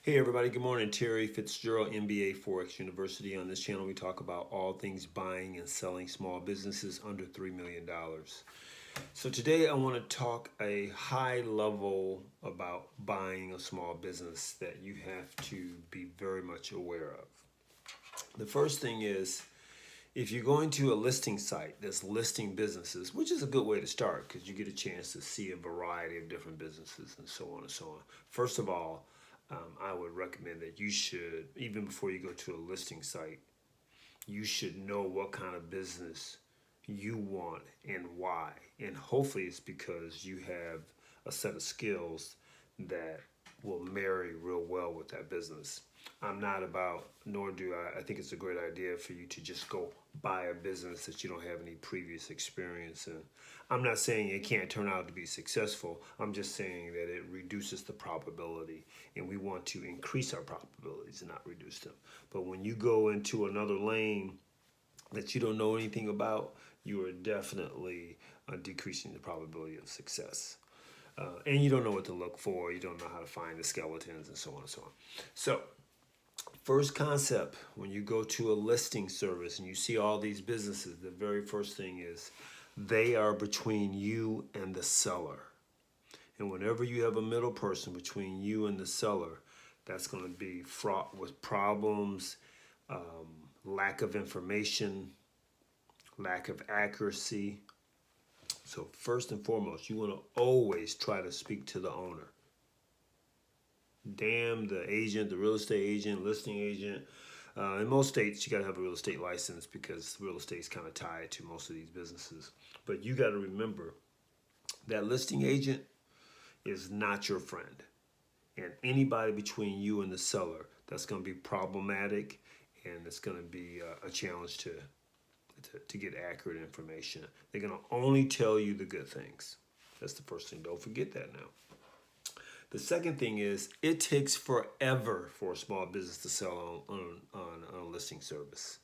Hey everybody, good morning. Terry Fitzgerald, MBA Forex University. On this channel, we talk about all things buying and selling small businesses under $3 million. So today I want to talk a high level about buying a small business that you have to be very much aware of. The first thing is, if you're going to a listing site that's listing businesses, which is a good way to start because you get a chance to see a variety of different businesses and so on and so on. First of all, I would recommend that you should, even before you go to a listing site, you should know what kind of business you want and why. And hopefully it's because you have a set of skills that will marry real well with that business. I'm not about, nor do I think it's a great idea for you to just go buy a business that you don't have any previous experience in. I'm not saying it can't turn out to be successful. I'm just saying that it reduces the probability, and we want to increase our probabilities and not reduce them. But when you go into another lane that you don't know anything about, you are definitely decreasing the probability of success. And you don't know what to look for. You don't know how to find the skeletons and so on and so on. So, first concept, when you go to a listing service and you see all these businesses, the very first thing is they are between you and the seller. And whenever you have a middle person between you and the seller, that's going to be fraught with problems, lack of information, lack of accuracy. So first and foremost, you want to always try to speak to the owner. Damn the agent, the real estate agent, listing agent. In most states, you got to have a real estate license because real estate is kind of tied to most of these businesses. But you got to remember that listing agent is not your friend. And anybody between you and the seller, that's going to be problematic, and it's going to be a challenge to get accurate information. They're going to only tell you the good things. That's the first thing. Don't forget that now. The second thing is, it takes forever for a small business to sell on a listing service.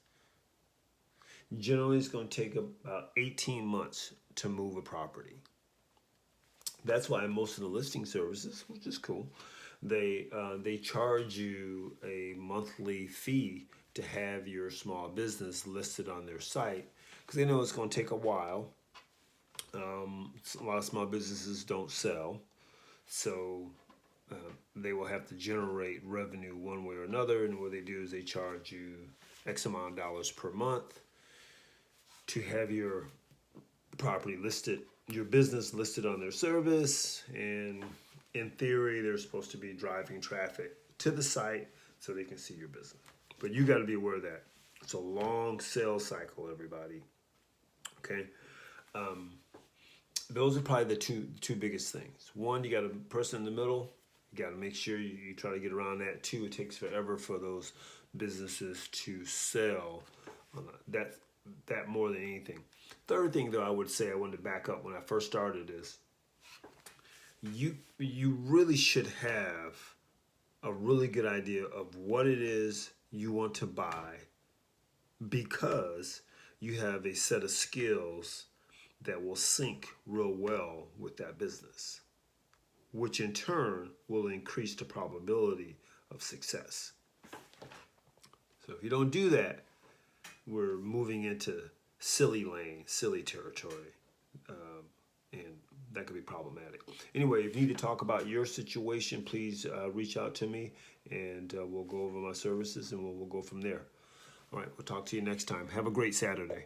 Generally, it's going to take about 18 months to move a property. That's why most of the listing services, which is cool, they charge you a monthly fee to have your small business listed on their site because they know it's going to take a while. A lot of small businesses don't sell. So they will have to generate revenue one way or another, and what they do is they charge you X amount of dollars per month to have your property listed, your business listed on their service, and in theory they're supposed to be driving traffic to the site so they can see your business. But you got to be aware of that. It's a long sales cycle, everybody. Okay? Those are probably the two biggest things. One, you got a person in the middle. You got to make sure you try to get around that. Two, it takes forever for those businesses to sell. That more than anything. Third thing, though, I would say I wanted to back up when I first started is you really should have a really good idea of what it is you want to buy, because you have a set of skills that will sync real well with that business, which in turn will increase the probability of success. So if you don't do that, we're moving into silly lane, silly territory, and that could be problematic. Anyway, if you need to talk about your situation, please reach out to me, and we'll go over my services, and we'll go from there. All right, we'll talk to you next time. Have a great Saturday.